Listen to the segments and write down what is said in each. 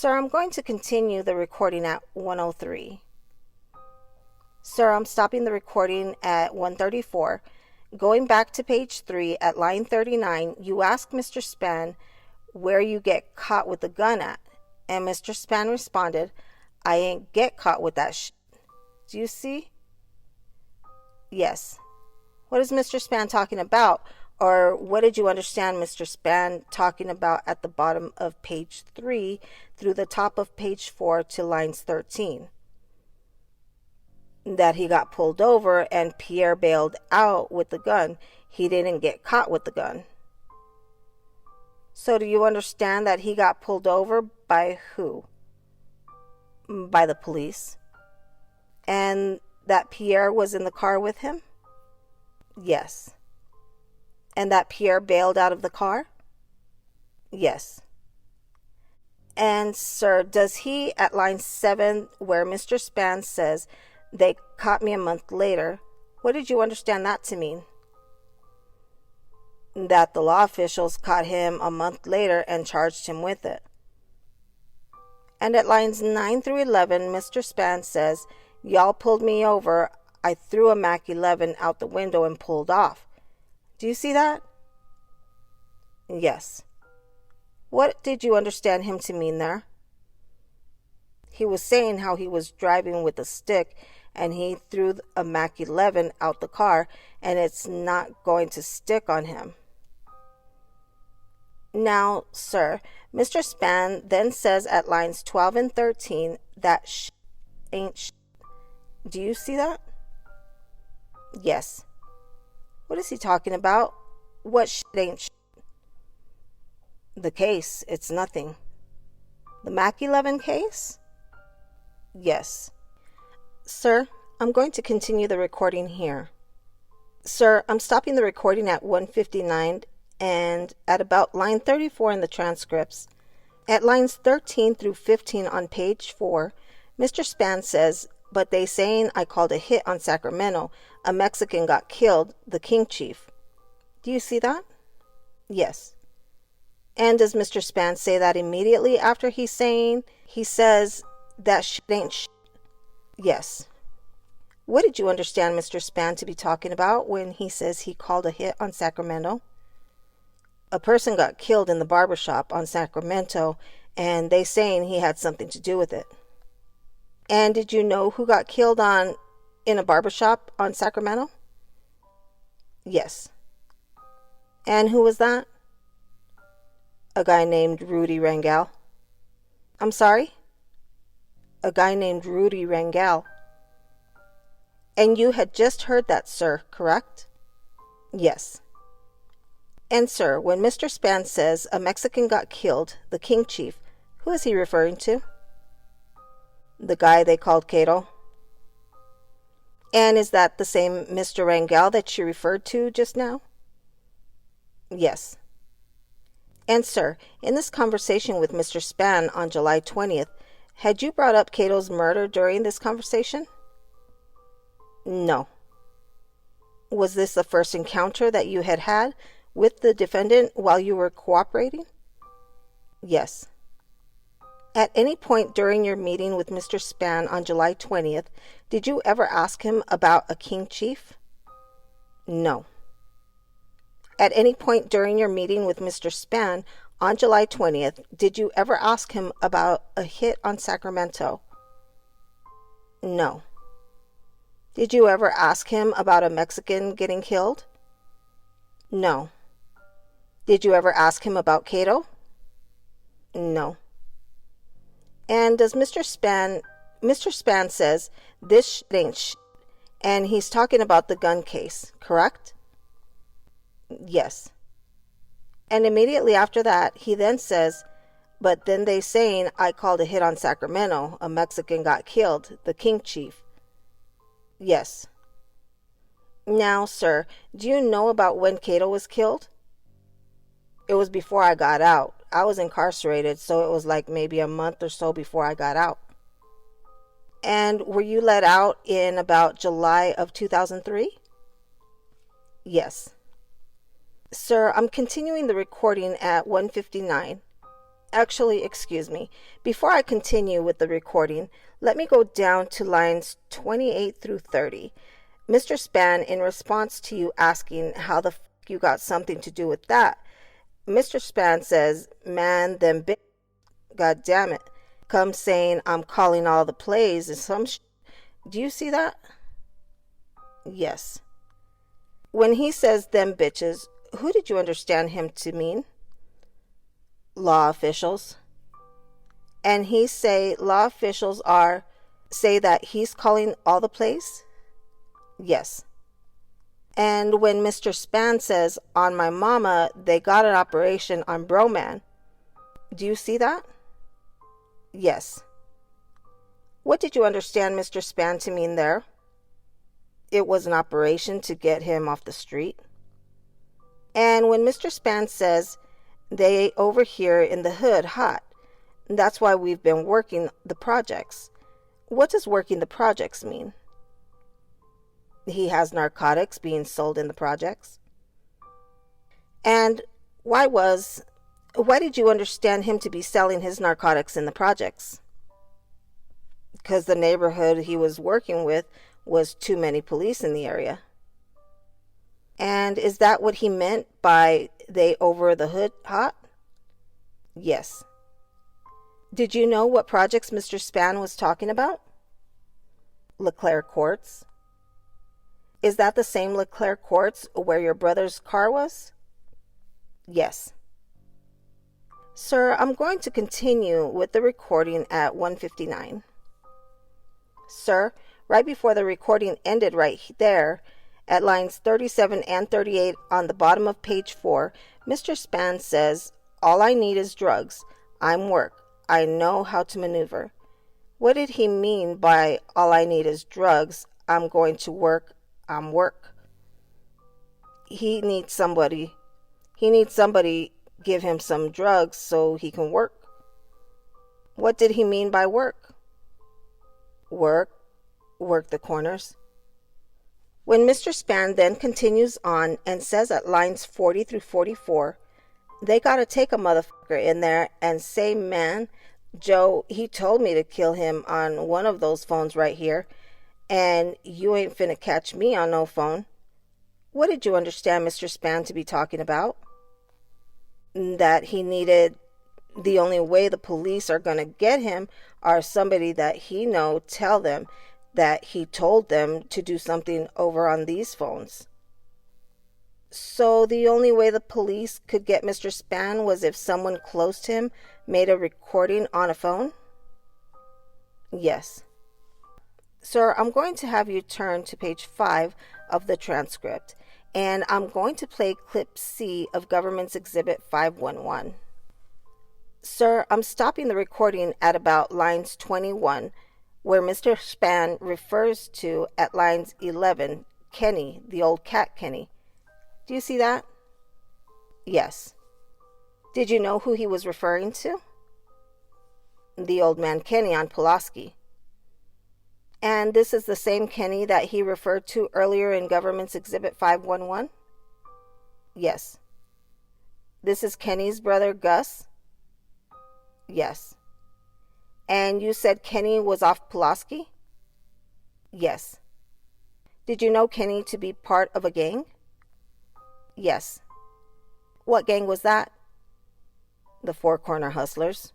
Sir, I'm going to continue the recording at 103. Sir, I'm stopping the recording at 134. Going back to page 3 at line 39, you ask Mr. Span where you get caught with the gun at. And Mr. Span responded, I ain't get caught with that shit. Do you see? Yes. What is Mr. Span talking about? Or what did you understand Mr. Span talking about at the bottom of page 3 through the top of page 4 to lines 13? That he got pulled over and Pierre bailed out with the gun. He didn't get caught with the gun. So do you understand that he got pulled over by who? By the police. And that Pierre was in the car with him? Yes. And that Pierre bailed out of the car? Yes. And, sir, does he, at line 7, where Mr. Span says, they caught me a month later, what did you understand that to mean? That the law officials caught him a month later and charged him with it. And at lines 9 through 11, Mr. Span says, y'all pulled me over. I threw a Mac 11 out the window and pulled off. Do you see that? Yes. What did you understand him to mean there? He was saying how he was driving with a stick and he threw a Mac 11 out the car and it's not going to stick on him. Now, sir, Mr. Span then says at lines 12 and 13 that ain't sh. Do you see that? Yes. What is he talking about? What ain't The case, it's nothing. The Mac 11 case? Yes. Sir, I'm going to continue the recording here. Sir, I'm stopping the recording at 159 and at about line 34 in the transcripts. At lines 13 through 15 on page 4, Mr. Span says, but they saying I called a hit on Sacramento. A Mexican got killed, the King Chief. Do you see that? Yes. And does Mr. Span say that immediately after he says that shit ain't shit? Yes. What did you understand Mr. Span to be talking about when he says he called a hit on Sacramento? A person got killed in the barbershop on Sacramento, and they saying he had something to do with it. And did you know who got killed in a barbershop on Sacramento? Yes. And who was that? A guy named Rudy Rangel. I'm sorry? A guy named Rudy Rangel. And you had just heard that, sir, correct? Yes. And, sir, when Mr. Span says a Mexican got killed, the King Chief, who is he referring to? The guy they called Kato. And is that the same Mr. Rangel that you referred to just now? Yes. And, sir, in this conversation with Mr. Span on July 20th, had you brought up Kato's murder during this conversation? No. Was this the first encounter that you had with the defendant while you were cooperating? Yes. At any point during your meeting with Mr. Span on July 20th, did you ever ask him about a King Chief? No. At any point during your meeting with Mr. Span on July 20th, did you ever ask him about a hit on Sacramento? No. Did you ever ask him about a Mexican getting killed? No. Did you ever ask him about Kato? No. And does Mr. Span says this ain't shit, and he's talking about the gun case, correct? Yes. And immediately after that, he then says, but then they saying I called a hit on Sacramento. A Mexican got killed, the King Chief. Yes. Now, sir, do you know about when Kato was killed? It was before I got out. I was incarcerated, so it was like maybe a month or so before I got out. And were you let out in about July of 2003? Yes. Sir, I'm continuing the recording at 159. Actually, excuse me. Before I continue with the recording, let me go down to lines 28 through 30. Mr. Span, in response to you asking how the you got something to do with that, Mr. Span says, "Man, them bitch, god damn it, come saying I'm calling all the plays and some Do you see that?" Yes. When he says them bitches, who did you understand him to mean? Law officials. And he say law officials say that he's calling all the plays? Yes. And when Mr. Span says, on my mama, they got an operation on Broman, do you see that? Yes. What did you understand Mr. Span to mean there? It was an operation to get him off the street. And when Mr. Span says, they over here in the hood hot, that's why we've been working the projects. What does working the projects mean? He has narcotics being sold in the projects. And why did you understand him to be selling his narcotics in the projects? Because the neighborhood he was working with was too many police in the area. And is that what he meant by they over the hood hot? Yes. Did you know what projects Mr. Span was talking about? LeClaire Courts. Is that the same LeClaire Courts where your brother's car was? Yes. Sir, I'm going to continue with the recording at 1:59. Sir, right before the recording ended right there, at lines 37 and 38 on the bottom of page 4, Mr. Span says, all I need is drugs. I'm work. I know how to maneuver. What did he mean by all I need is drugs? I'm going to work. I'm work. He needs somebody give him some drugs so he can work. What did he mean by work? Work the corners. When Mr. Span then continues on and says at lines 40 through 44, they gotta take a motherfucker in there and say, man, Joe, he told me to kill him on one of those phones right here, and you ain't finna catch me on no phone. What did you understand Mr. Span to be talking about? That he needed, the only way the police are gonna get him are somebody that he know tell them that he told them to do something over on these phones. So the only way the police could get Mr. Span was if someone close to him made a recording on a phone? Yes. Sir, I'm going to have you turn to page 5 of the transcript, and I'm going to play clip C of Government's Exhibit 511. Sir, I'm stopping the recording at about lines 21, where Mr. Span refers to at lines 11, Kenny, the old cat Kenny. Do you see that? Yes. Did you know who he was referring to? The old man Kenny on Pulaski. And this is the same Kenny that he referred to earlier in Government's Exhibit 511? Yes. This is Kenny's brother Gus? Yes. And you said Kenny was off Pulaski? Yes. Did you know Kenny to be part of a gang? Yes. What gang was that? The Four Corner Hustlers.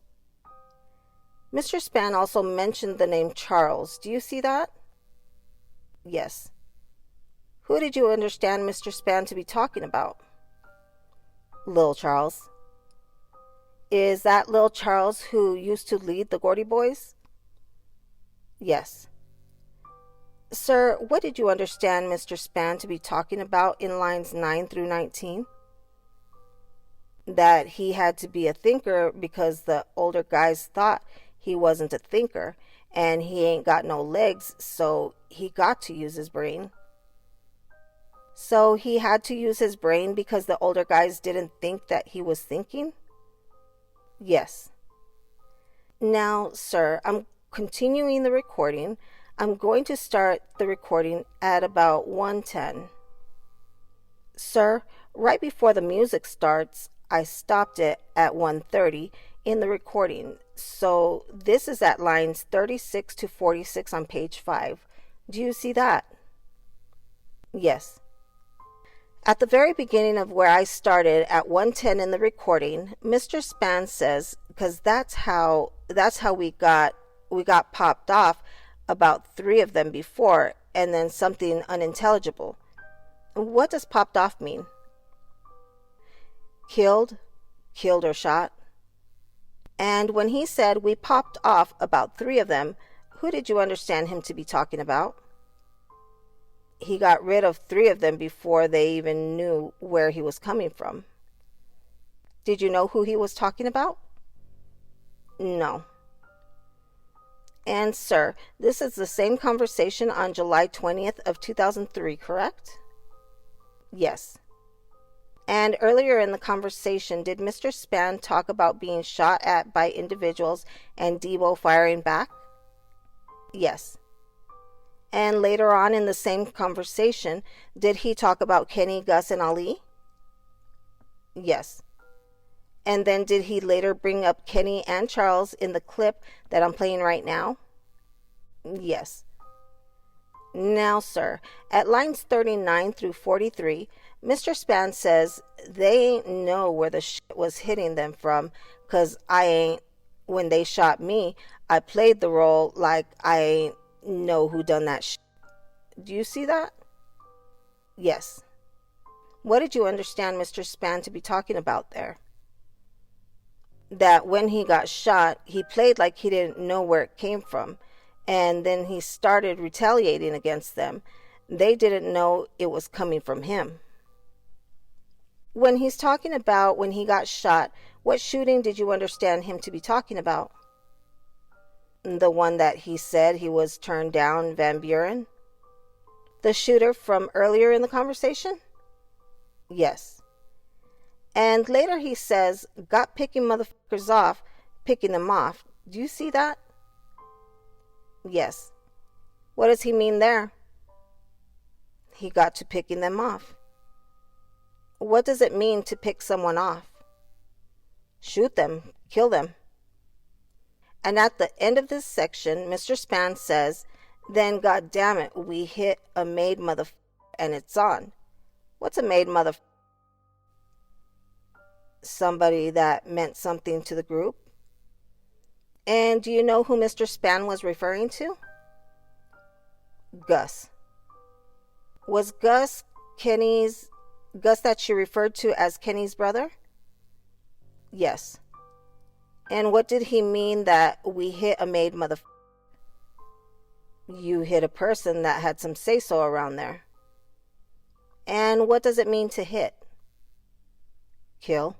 Mr. Span also mentioned the name Charles. Do you see that? Yes. Who did you understand Mr. Span to be talking about? Lil Charles. Is that Lil Charles who used to lead the Gordy Boys? Yes. Sir, what did you understand Mr. Span to be talking about in lines 9 through 19? That he had to be a thinker because the older guys thought he wasn't a thinker and he ain't got no legs, so he got to use his brain. So he had to use his brain because the older guys didn't think that he was thinking? Yes. Now, sir, I'm continuing the recording. I'm going to start the recording at about 1:10. Sir, right before the music starts, I stopped it at 1:30 in the recording. So this is at lines 36 to 46 on page 5. Do you see that? Yes. At the very beginning of where I started at 110 in the recording, Mr. Span says, because that's how we got popped off about 3 of them before, and then something unintelligible. What does popped off mean? Killed or shot. And when he said we popped off about 3 of them, who did you understand him to be talking about? He got rid of 3 of them before they even knew where he was coming from. Did you know who he was talking about? No. And sir, this is the same conversation on July 20th of 2003, correct? Yes. And earlier in the conversation, did Mr. Span talk about being shot at by individuals and Debo firing back? Yes. And later on in the same conversation, did he talk about Kenny, Gus, and Ali? Yes. And then did he later bring up Kenny and Charles in the clip that I'm playing right now? Yes. Now, sir, at lines 39 through 43, Mr. Span says they ain't know where the shit was hitting them from, 'cause when they shot me, I played the role like I ain't know who done that shit. Do you see that? Yes. What did you understand Mr. Span to be talking about there? That when he got shot, he played like he didn't know where it came from, and then he started retaliating against them. They didn't know it was coming from him. When he's talking about when he got shot, what shooting did you understand him to be talking about? The one that he said he was turned down, Van Buren? The shooter from earlier in the conversation? Yes. And later he says, got picking motherfuckers off, picking them off. Do you see that? Yes. What does he mean there? He got to picking them off. What does it mean to pick someone off? Shoot them, kill them. And at the end of this section, Mr. Span says, then God damn it, we hit a made motherfucker and it's on. What's a made motherfucker? Somebody that meant something to the group. And do you know who Mr. Span was referring to? Gus. Was Gus that she referred to as Kenny's brother? Yes. And what did he mean that we hit a made motherfucker? You hit a person that had some say-so around there. And what does it mean to hit? Kill.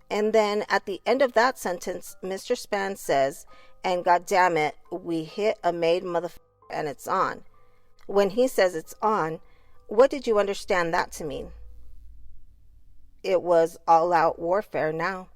And then at the end of that sentence, Mr. Span says, and God damn it, we hit a made motherfucker and it's on. When he says it's on, what did you understand that to mean? It was all-out warfare now.